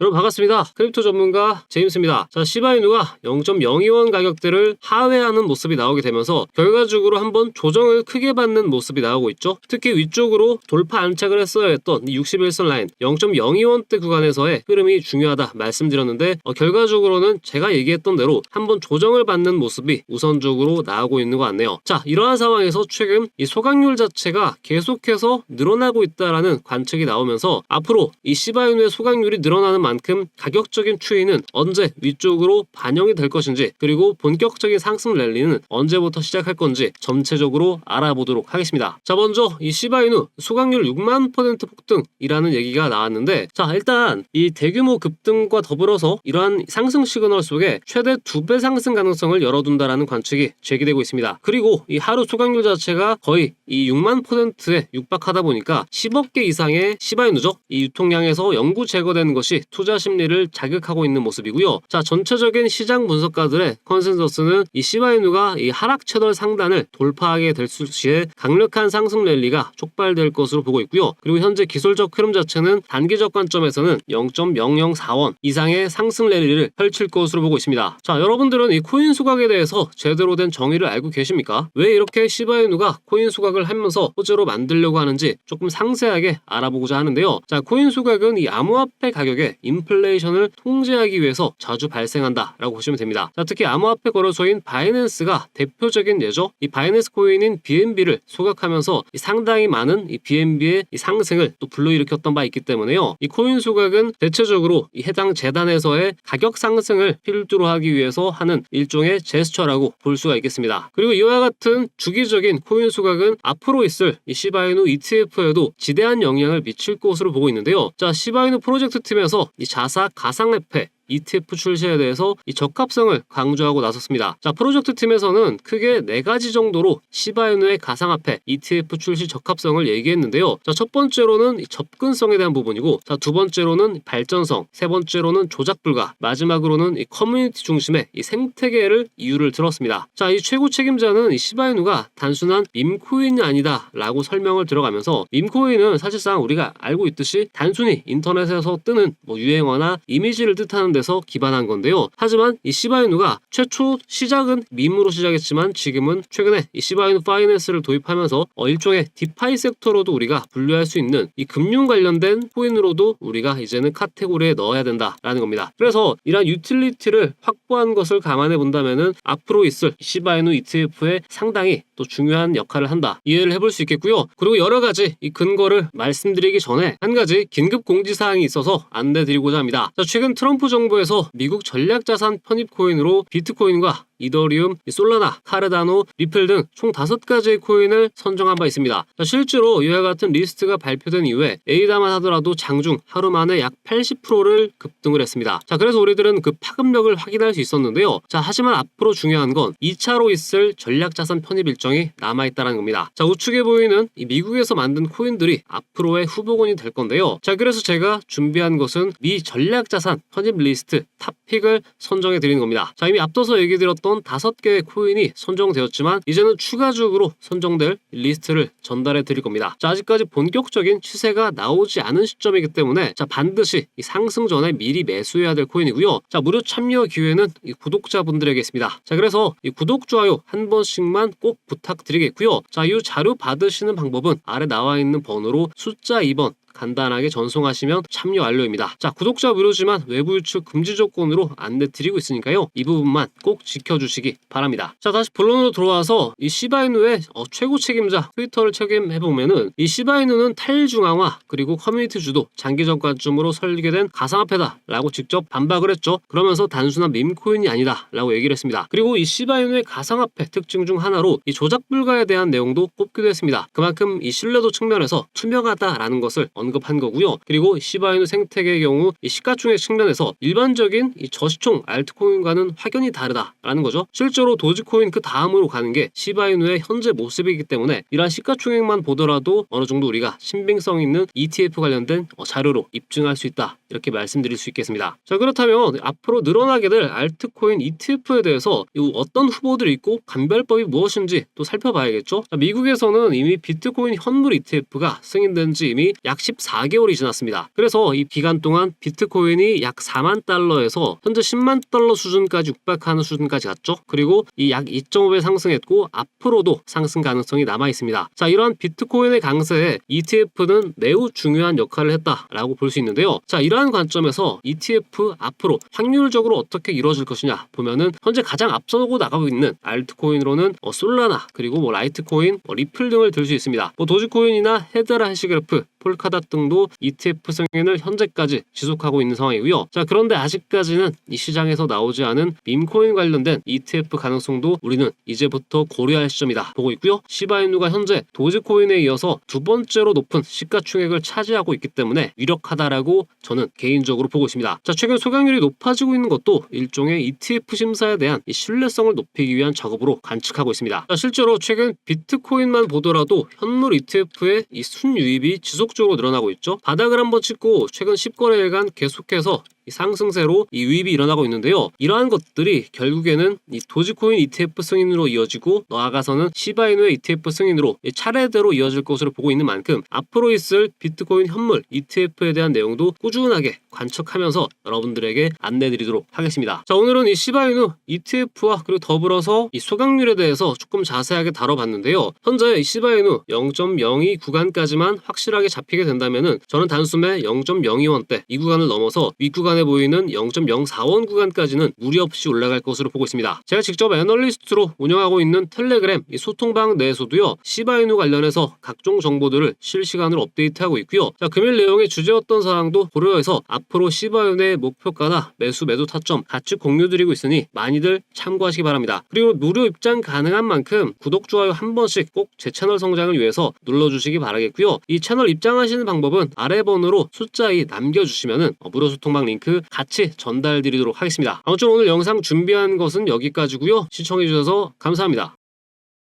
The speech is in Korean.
여러분 반갑습니다. 크립토 전문가 제임스입니다. 자, 시바이누가 0.02원 가격대를 하회하는 모습이 나오게 되면서 결과적으로 한번 조정을 크게 받는 모습이 나오고 있죠. 특히 위쪽으로 돌파 안착을 했어야 했던 이 61선 라인 0.02원대 구간에서의 흐름이 중요하다 말씀드렸는데 결과적으로는 제가 얘기했던 대로 한번 조정을 받는 모습이 우선적으로 나오고 있는 것 같네요. 자, 이러한 상황에서 최근 이 소각률 자체가 계속해서 늘어나고 있다라는 관측이 나오면서 앞으로 이 시바이누의 소각률이 늘어나는 만큼 가격적인 추이는 언제 위쪽으로 반영이 될 것인지, 그리고 본격적인 상승 랠리는 언제부터 시작할 건지 전체적으로 알아보도록 하겠습니다. 자, 먼저 이 시바이누 소각률 6만% 폭등이라는 얘기가 나왔는데, 자, 일단 이 대규모 급등과 더불어서 이러한 상승 시그널 속에 최대 2배 상승 가능성을 열어둔다라는 관측이 제기되고 있습니다. 그리고 이 하루 소각률 자체가 거의 이 6만%에 육박하다 보니까 10억 개 이상의 시바이누죠. 이 유통량에서 영구 제거되는 것이 투자 심리를 자극하고 있는 모습이고요. 자, 전체적인 시장 분석가들의 컨센서스는 이 시바이누가 이 하락 채널 상단을 돌파하게 될 시에 강력한 상승 랠리가 촉발될 것으로 보고 있고요. 그리고 현재 기술적 흐름 자체는 단기적 관점에서는 0.004원 이상의 상승 랠리를 펼칠 것으로 보고 있습니다. 자, 여러분들은 이 코인 수각에 대해서 제대로 된 정의를 알고 계십니까? 왜 이렇게 시바이누가 코인 수각을 하면서 호재로 만들려고 하는지 조금 상세하게 알아보고자 하는데요. 자, 코인 수각은 이 암호화폐 가격에 인플레이션을 통제하기 위해서 자주 발생한다라고 보시면 됩니다. 자, 특히 암호화폐 거래소인 바이낸스가 대표적인 예죠. 이 바이낸스 코인인 BNB를 소각하면서 상당히 많은 이 BNB의 이 상승을 또 불러일으켰던 바 있기 때문에요. 이 코인 소각은 대체적으로 이 해당 재단에서의 가격 상승을 필두로 하기 위해서 하는 일종의 제스처라고 볼 수가 있겠습니다. 그리고 이와 같은 주기적인 코인 소각은 앞으로 있을 이 시바이누 ETF에도 지대한 영향을 미칠 것으로 보고 있는데요. 자, 시바이누 프로젝트 팀에서 이 자사 가상화폐 ETF 출시에 대해서 이 적합성을 강조하고 나섰습니다. 자, 프로젝트 팀에서는 크게 4가지 정도로 시바이누의 가상화폐 ETF 출시 적합성을 얘기했는데요. 자, 첫 번째로는 이 접근성에 대한 부분이고, 자, 두 번째로는 발전성, 세 번째로는 조작 불가, 마지막으로는 이 커뮤니티 중심의 이 생태계를 이유를 들었습니다. 자, 이 최고 책임자는 이 시바이누가 단순한 밈코인이 아니다라고 설명을 들어가면서, 밈코인은 사실상 우리가 알고 있듯이 단순히 인터넷에서 뜨는 유행어나 이미지를 뜻하는 데서 기반한 건데요. 하지만 이 시바이누가 최초 시작은 밈으로 시작했지만 지금은 최근에 이 시바이누 파이낸스를 도입하면서 일종의 디파이 섹터로도 우리가 분류할 수 있는 이 금융 관련된 코인으로도 우리가 이제는 카테고리에 넣어야 된다라는 겁니다. 그래서 이러한 유틸리티를 확보한 것을 감안해 본다면은 앞으로 있을 시바이누 ETF에 상당히 또 중요한 역할을 한다, 이해를 해볼 수 있겠고요. 그리고 여러 가지 이 근거를 말씀드리기 전에 한 가지 긴급 공지사항이 있어서 안내드리고자 합니다. 자, 최근 트럼프 정부에서 미국 전략자산 편입 코인으로 비트코인과 이더리움, 솔라나, 카르다노, 리플 등 총 5가지의 코인을 선정한 바 있습니다. 자, 실제로 이와 같은 리스트가 발표된 이후에 A다만 하더라도 장중 하루 만에 약 80%를 급등을 했습니다. 자, 그래서 우리들은 그 파급력을 확인할 수 있었는데요. 자, 하지만 앞으로 중요한 건 2차로 있을 전략자산 편입 일정이 남아있다는 겁니다. 자, 우측에 보이는 이 미국에서 만든 코인들이 앞으로의 후보군이 될 건데요. 자, 그래서 제가 준비한 것은 미 전략자산 편입 리스트 탑픽을 선정해 드리는 겁니다. 자, 이미 앞서서 얘기 드렸던 5개의 코인이 선정되었지만 이제는 추가적으로 선정될 리스트를 전달해 드릴 겁니다. 자, 아직까지 본격적인 추세가 나오지 않은 시점이기 때문에 자, 반드시 이 상승 전에 미리 매수해야 될 코인이고요. 자, 무료 참여 기회는 이 구독자분들에게 있습니다. 자, 그래서 이 구독, 좋아요 한 번씩만 꼭 부탁드리겠고요. 자, 이 자료 받으시는 방법은 아래 나와 있는 번호로 숫자 2번 간단하게 전송하시면 참여 완료입니다. 자, 구독자 무료지만 외부 유출 금지 조건으로 안내 드리고 있으니까요. 이 부분만 꼭 지켜주시기 바랍니다. 자, 다시 본론으로 돌아와서 이 시바이누의 최고 책임자 트위터를 책임해보면은 이 시바이누는 탈중앙화 그리고 커뮤니티 주도 장기적 관점으로 설계된 가상화폐다 라고 직접 반박을 했죠. 그러면서 단순한 밈코인이 아니다 라고 얘기를 했습니다. 그리고 이 시바이누의 가상화폐 특징 중 하나로 이 조작 불가에 대한 내용도 꼽기도 했습니다. 그만큼 이 신뢰도 측면에서 투명하다라는 것을 언급한 거고요. 그리고 시바이누 생태계의 경우 이 시가총액 측면에서 일반적인 이 저시총 알트코인과는 확연히 다르다라는 거죠. 실제로 도지코인 그 다음으로 가는 게 시바이누의 현재 모습이기 때문에 이러한 시가총액만 보더라도 어느 정도 우리가 신빙성 있는 ETF 관련된 자료로 입증할 수 있다, 이렇게 말씀드릴 수 있겠습니다. 자, 그렇다면 앞으로 늘어나게 될 알트코인 ETF에 대해서 어떤 후보들이 있고 감별법이 무엇인지 또 살펴봐야겠죠. 자, 미국에서는 이미 비트코인 현물 ETF가 승인된 지 이미 약 14개월이 지났습니다. 그래서 이 기간 동안 비트코인이 약 4만 달러에서 현재 10만 달러 수준까지 육박하는 수준까지 갔죠. 그리고 이 약 2.5배 상승했고 앞으로도 상승 가능성이 남아 있습니다. 자, 이러한 비트코인의 강세에 ETF는 매우 중요한 역할을 했다라고 볼 수 있는데요. 자, 이러한 관점에서 ETF 앞으로 확률적으로 어떻게 이루어질 것이냐 보면은 현재 가장 앞서고 나가고 있는 알트코인으로는 솔라나 그리고 라이트코인, 리플 등을 들 수 있습니다. 도지코인이나 헤드라 해시그래프, 폴카닷 등도 ETF 승인을 현재까지 지속하고 있는 상황이고요. 자, 그런데 아직까지는 이 시장에서 나오지 않은 밈코인 관련된 ETF 가능성도 우리는 이제부터 고려할 시점이다 보고 있고요. 시바이누가 현재 도지코인에 이어서 두 번째로 높은 시가총액을 차지하고 있기 때문에 유력하다라고 저는 개인적으로 보고 있습니다. 자, 최근 소각률이 높아지고 있는 것도 일종의 ETF 심사에 대한 이 신뢰성을 높이기 위한 작업으로 관측하고 있습니다. 자, 실제로 최근 비트코인만 보더라도 현물 ETF의 이 순유입이 지속적으로 늘어나고 있죠. 바닥을 한번 찍고 최근 10거래일간 계속해서 이 상승세로 이 유입이 일어나고 있는데요. 이러한 것들이 결국에는 이 도지코인 ETF 승인으로 이어지고 나아가서는 시바이누의 ETF 승인으로 차례대로 이어질 것으로 보고 있는 만큼 앞으로 있을 비트코인 현물 ETF에 대한 내용도 꾸준하게 관측하면서 여러분들에게 안내드리도록 하겠습니다. 자, 오늘은 이 시바이누 ETF와 그리고 더불어서 이 소각률에 대해서 조금 자세하게 다뤄봤는데요. 현재 이 시바이누 0.02 구간까지만 확실하게 잡히게 된다면은 저는 단숨에 0.02원대 이 구간을 넘어서 윗구간 보이는 0.04원 구간까지는 무리 없이 올라갈 것으로 보고 있습니다. 제가 직접 애널리스트로 운영하고 있는 텔레그램 이 소통방 내에서도요, 시바이누 관련해서 각종 정보들을 실시간으로 업데이트하고 있고요. 자, 금일 내용의 주제였던 사항도 고려해서 앞으로 시바이누의 목표가나 매수 매도 타점 같이 공유드리고 있으니 많이들 참고하시기 바랍니다. 그리고 무료 입장 가능한 만큼 구독, 좋아요 한 번씩 꼭 제 채널 성장을 위해서 눌러주시기 바라겠고요. 이 채널 입장하시는 방법은 아래 번호로 숫자 2 남겨주시면은 무료 소통방 링크 같이 전달드리도록 하겠습니다. 아무튼 오늘 영상 준비한 것은 여기까지고요. 시청해주셔서 감사합니다.